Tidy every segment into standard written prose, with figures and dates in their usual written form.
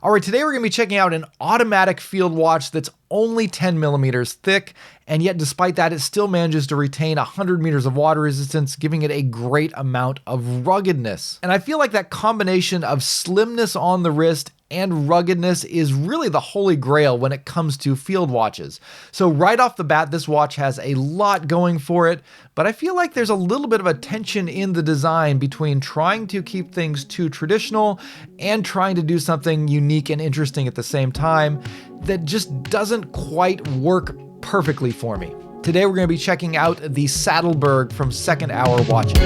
All right, today we're gonna be checking out an automatic field watch that's only 10 millimeters thick, and yet despite that, it still manages to retain 100 meters of water resistance, giving it a great amount of ruggedness. And I feel like that combination of slimness on the wrist and ruggedness is really the holy grail when it comes to field watches. So right off the bat, this watch has a lot going for it, but I feel like there's a little bit of a tension in the design between trying to keep things too traditional and trying to do something unique and interesting at the same time that just doesn't quite work perfectly for me. Today we're going to be checking out the Sattelberg from Second Hour Watches.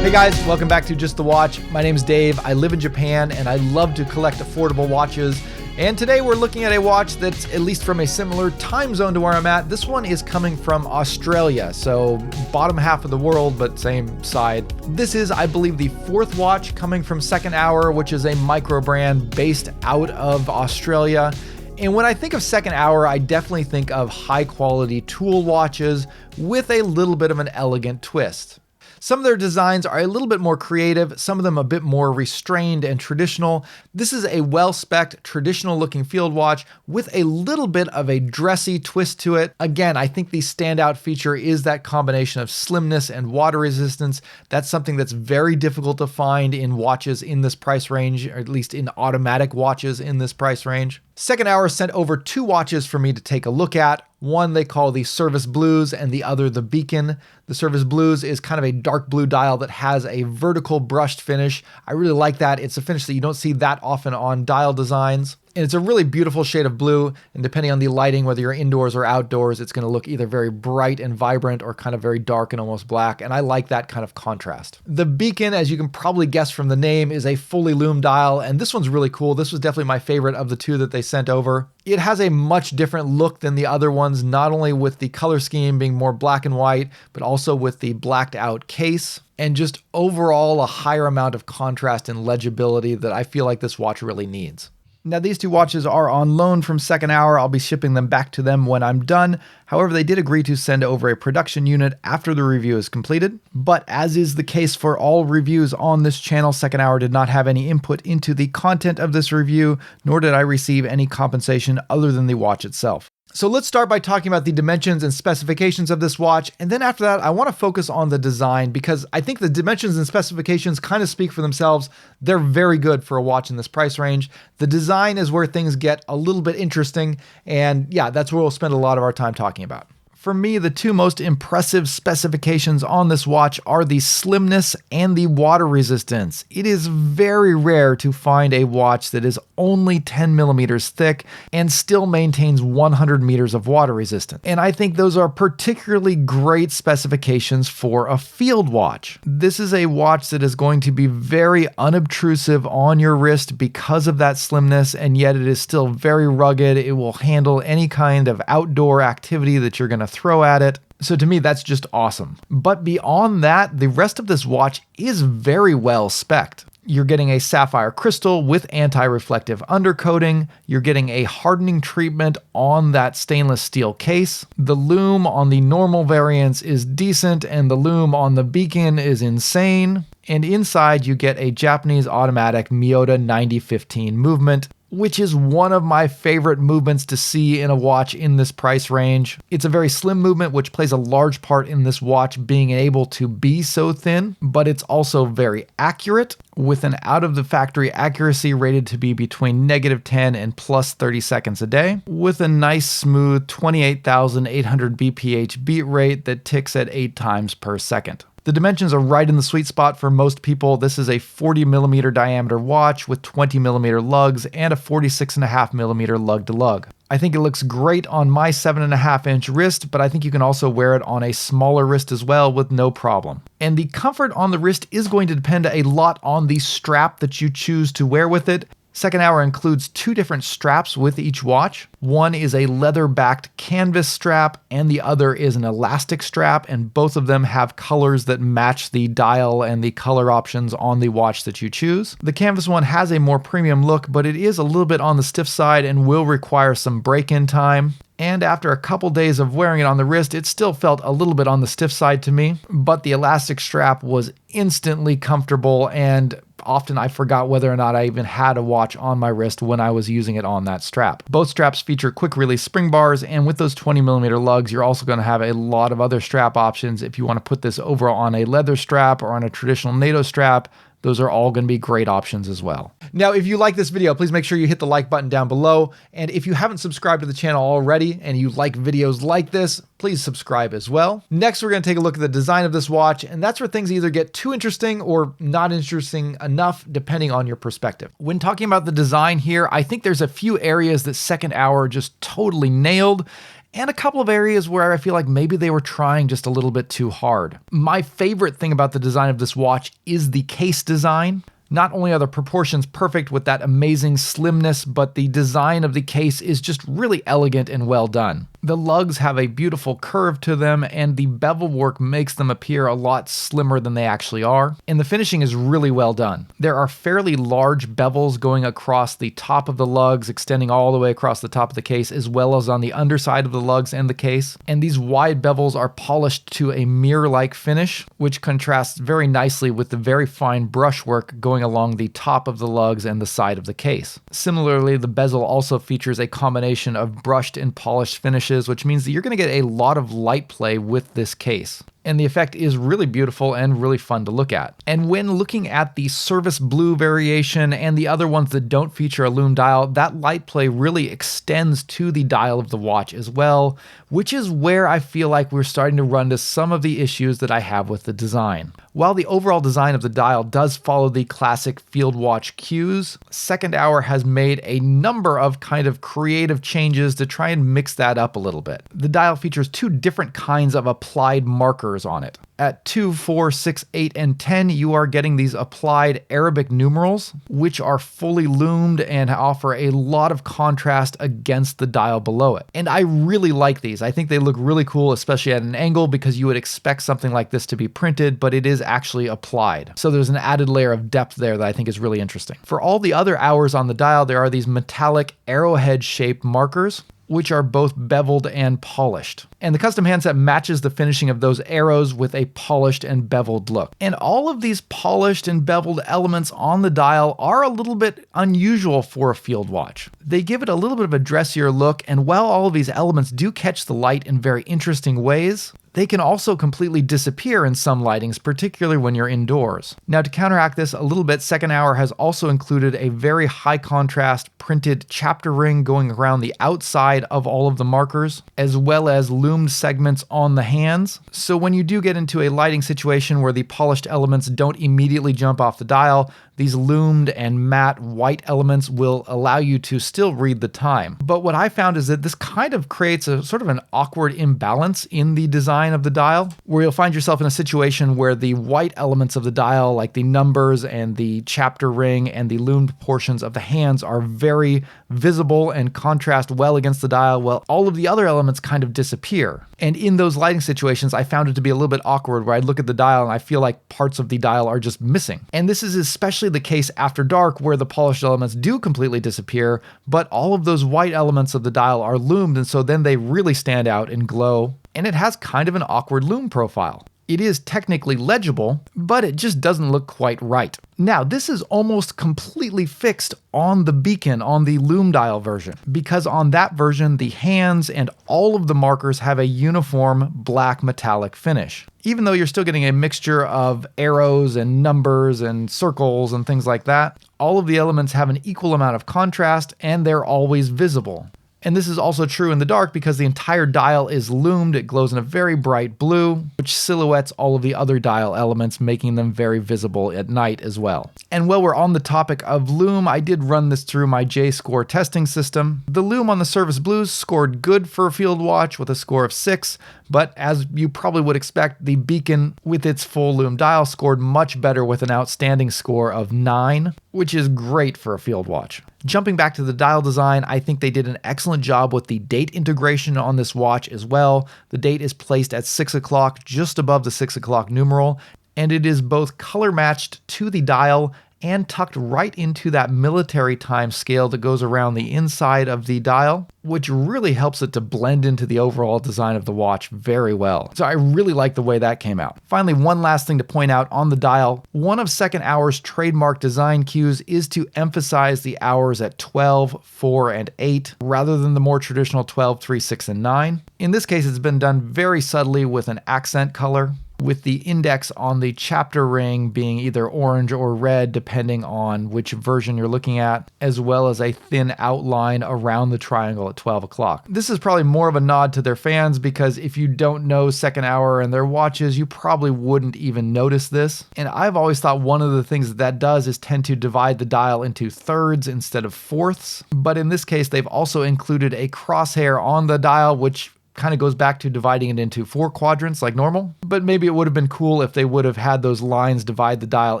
Hey guys, welcome back to Just the Watch. My name's Dave. I live in Japan and I love to collect affordable watches. And today we're looking at a watch that's at least from a similar time zone to where I'm at. This one is coming from Australia, so bottom half of the world, but same side. This is, I believe, the fourth watch coming from Second Hour, which is a micro brand based out of Australia. And when I think of Second Hour, I definitely think of high quality tool watches with a little bit of an elegant twist. Some of their designs are a little bit more creative, some of them a bit more restrained and traditional. This is a well-spec'd, traditional-looking field watch with a little bit of a dressy twist to it. Again, I think the standout feature is that combination of slimness and water resistance. That's something that's very difficult to find in watches in this price range, or at least in automatic watches in this price range. Second Hour sent over two watches for me to take a look at. One they call the Service Blues and the other the Beacon. The Service Blues is kind of a dark blue dial that has a vertical brushed finish. I really like that. It's a finish that you don't see that often on dial designs. And it's a really beautiful shade of blue, and depending on the lighting, whether you're indoors or outdoors, it's going to look either very bright and vibrant or kind of very dark and almost black, and I like that kind of contrast. The Beacon, as you can probably guess from the name, is a fully loomed dial, and this one's really cool. This was definitely my favorite of the two that they sent over. It has a much different look than the other ones, not only with the color scheme being more black and white, but also with the blacked out case, and just overall a higher amount of contrast and legibility that I feel like this watch really needs. Now, these two watches are on loan from Second Hour. I'll be shipping them back to them when I'm done. However, they did agree to send over a production unit after the review is completed. But as is the case for all reviews on this channel, Second Hour did not have any input into the content of this review, nor did I receive any compensation other than the watch itself. So let's start by talking about the dimensions and specifications of this watch, and then after that I want to focus on the design because I think the dimensions and specifications kind of speak for themselves. They're very good for a watch in this price range. The design is where things get a little bit interesting, and yeah, that's where we'll spend a lot of our time talking about. For me, the two most impressive specifications on this watch are the slimness and the water resistance. It is very rare to find a watch that is only 10 millimeters thick and still maintains 100 meters of water resistance. And I think those are particularly great specifications for a field watch. This is a watch that is going to be very unobtrusive on your wrist because of that slimness, and yet it is still very rugged. It will handle any kind of outdoor activity that you're going to throw at it. So to me, that's just awesome. But beyond that, the rest of this watch is very well spec'd. You're getting a sapphire crystal with anti-reflective undercoating. You're getting a hardening treatment on that stainless steel case. The lume on the normal variants is decent, and the lume on the Beacon is insane. And inside you get a Japanese automatic Miyota 9015 movement, which is one of my favorite movements to see in a watch in this price range. It's a very slim movement, which plays a large part in this watch being able to be so thin, but it's also very accurate, with an out-of-the-factory accuracy rated to be between -10 and plus 30 seconds a day, with a nice smooth 28,800 BPH beat rate that ticks at 8 times per second. The dimensions are right in the sweet spot for most people. This is a 40 millimeter diameter watch with 20 millimeter lugs and a 46.5 millimeter lug to lug. I think it looks great on my 7.5 inch wrist, but I think you can also wear it on a smaller wrist as well with no problem. And the comfort on the wrist is going to depend a lot on the strap that you choose to wear with it. Second Hour includes 2 different straps with each watch. One is a leather-backed canvas strap, and the other is an elastic strap, and both of them have colors that match the dial and the color options on the watch that you choose. The canvas one has a more premium look, but it is a little bit on the stiff side and will require some break-in time. And after a couple days of wearing it on the wrist, it still felt a little bit on the stiff side to me, but the elastic strap was instantly comfortable, and often I forgot whether or not I even had a watch on my wrist when I was using it on that strap. Both straps feature quick release spring bars, and with those 20mm lugs, you're also going to have a lot of other strap options if you want to put this over on a leather strap or on a traditional NATO strap. Those are all going to be great options as well. Now, if you like this video, please make sure you hit the like button down below. And if you haven't subscribed to the channel already and you like videos like this, please subscribe as well. Next, we're going to take a look at the design of this watch, and that's where things either get too interesting or not interesting enough, depending on your perspective. When talking about the design here, I think there's a few areas that Second Hour just totally nailed, and a couple of areas where I feel like maybe they were trying just a little bit too hard. My favorite thing about the design of this watch is the case design. Not only are the proportions perfect with that amazing slimness, but the design of the case is just really elegant and well done. The lugs have a beautiful curve to them, and the bevel work makes them appear a lot slimmer than they actually are. And the finishing is really well done. There are fairly large bevels going across the top of the lugs, extending all the way across the top of the case, as well as on the underside of the lugs and the case. And these wide bevels are polished to a mirror-like finish, which contrasts very nicely with the very fine brushwork going along the top of the lugs and the side of the case. Similarly, the bezel also features a combination of brushed and polished finishes, which means that you're going to get a lot of light play with this case. And the effect is really beautiful and really fun to look at. And when looking at the service blue variation and the other ones that don't feature a lume dial, that light play really extends to the dial of the watch as well, which is where I feel like we're starting to run into some of the issues that I have with the design. While the overall design of the dial does follow the classic field watch cues, Second Hour has made a number of kind of creative changes to try and mix that up a little bit. The dial features 2 different kinds of applied markers on it. At 2, 4, 6, 8, and 10, you are getting these applied Arabic numerals, which are fully loomed and offer a lot of contrast against the dial below it. And I really like these. I think they look really cool, especially at an angle, because you would expect something like this to be printed, but it is actually applied. So there's an added layer of depth there that I think is really interesting. For all the other hours on the dial, there are these metallic arrowhead-shaped markers, which are both beveled and polished. And the custom handset matches the finishing of those arrows with a polished and beveled look. And all of these polished and beveled elements on the dial are a little bit unusual for a field watch. They give it a little bit of a dressier look, and while all of these elements do catch the light in very interesting ways, they can also completely disappear in some lightings, particularly when you're indoors. Now, to counteract this a little bit, Second Hour has also included a very high contrast printed chapter ring going around the outside of all of the markers, as well as loomed segments on the hands. So when you do get into a lighting situation where the polished elements don't immediately jump off the dial, these loomed and matte white elements will allow you to still read the time. But what I found is that this kind of creates a sort of an awkward imbalance in the design of the dial, where you'll find yourself in a situation where the white elements of the dial, like the numbers and the chapter ring and the loomed portions of the hands, are very visible and contrast well against the dial, while all of the other elements kind of disappear. And in those lighting situations, I found it to be a little bit awkward, where I'd look at the dial and I feel like parts of the dial are just missing. And this is especially the case after dark, where the polished elements do completely disappear, but all of those white elements of the dial are loomed, and so then they really stand out and glow. And it has kind of an awkward lume profile. It is technically legible, but it just doesn't look quite right. Now, this is almost completely fixed on the beacon on the lume dial version, because on that version, the hands and all of the markers have a uniform black metallic finish. Even though you're still getting a mixture of arrows and numbers and circles and things like that, all of the elements have an equal amount of contrast, and they're always visible. And this is also true in the dark because the entire dial is loomed. It glows in a very bright blue, which silhouettes all of the other dial elements, making them very visible at night as well. And while we're on the topic of lume, I did run this through my J-score testing system. The lume on the Service Blues scored good for a field watch with a score of 6, But as you probably would expect, the Beacon with its full lume dial scored much better with an outstanding score of 9, which is great for a field watch. Jumping back to the dial design, I think they did an excellent job with the date integration on this watch as well. The date is placed at 6 o'clock, just above the 6 o'clock numeral, and it is both color matched to the dial and tucked right into that military time scale that goes around the inside of the dial, which really helps it to blend into the overall design of the watch very well. So I really like the way that came out. Finally, one last thing to point out on the dial. One of Second Hour's trademark design cues is to emphasize the hours at 12, 4, and 8, rather than the more traditional 12, 3, 6, and 9. In this case, it's been done very subtly with an accent color, with the index on the chapter ring being either orange or red depending on which version you're looking at, as well as a thin outline around the triangle at 12 o'clock. This is probably more of a nod to their fans, because if you don't know Second Hour and their watches, you probably wouldn't even notice this. And I've always thought one of the things that does is tend to divide the dial into thirds instead of fourths. But in this case, they've also included a crosshair on the dial, which kind of goes back to dividing it into 4 quadrants like normal. But maybe it would have been cool if they would have had those lines divide the dial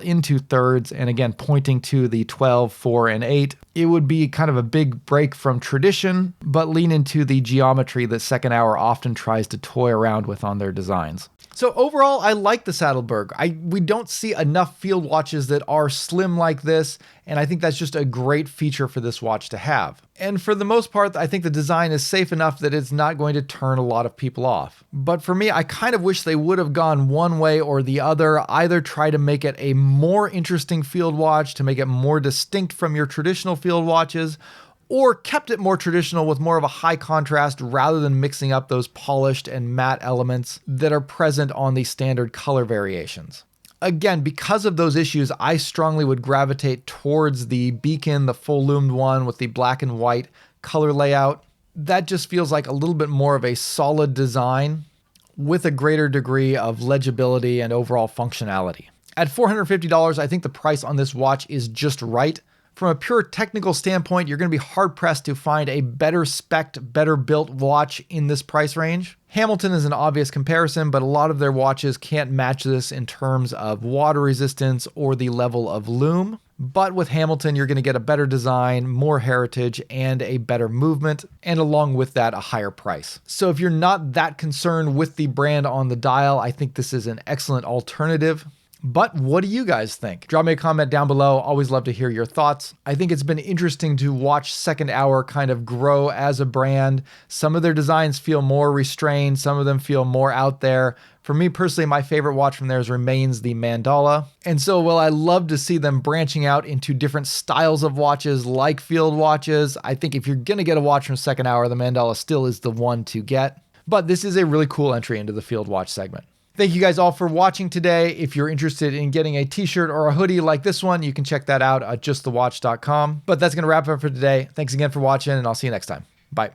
into thirds, and again pointing to the 12, 4, and 8. It would be kind of a big break from tradition, but lean into the geometry that Second Hour often tries to toy around with on their designs. So overall, I like the Sattelberg. We don't see enough field watches that are slim like this, and I think that's just a great feature for this watch to have. And for the most part, I think the design is safe enough that it's not going to turn a lot of people off. But for me, I kind of wish they would have gone one way or the other, either try to make it a more interesting field watch, to make it more distinct from your traditional field watches, or kept it more traditional with more of a high contrast rather than mixing up those polished and matte elements that are present on the standard color variations. Again, because of those issues, I strongly would gravitate towards the Beacon, the full loomed one with the black and white color layout. That just feels like a little bit more of a solid design with a greater degree of legibility and overall functionality. At $450, I think the price on this watch is just right. From a pure technical standpoint, you're going to be hard-pressed to find a better spec'd, better built watch in this price range. Hamilton is an obvious comparison, but a lot of their watches can't match this in terms of water resistance or the level of lume. But with Hamilton, you're going to get a better design, more heritage, and a better movement, and along with that, a higher price. So if you're not that concerned with the brand on the dial, I think this is an excellent alternative. But what do you guys think? Drop me a comment down below. Always love to hear your thoughts. I think it's been interesting to watch Second Hour kind of grow as a brand. Some of their designs feel more restrained. Some of them feel more out there. For me personally, my favorite watch from theirs remains the Mandala. And so while I love to see them branching out into different styles of watches like field watches, I think if you're going to get a watch from Second Hour, the Mandala still is the one to get. But this is a really cool entry into the field watch segment. Thank you guys all for watching today. If you're interested in getting a t-shirt or a hoodie like this one, you can check that out at justthewatch.com. But that's going to wrap it up for today. Thanks again for watching, and I'll see you next time. Bye.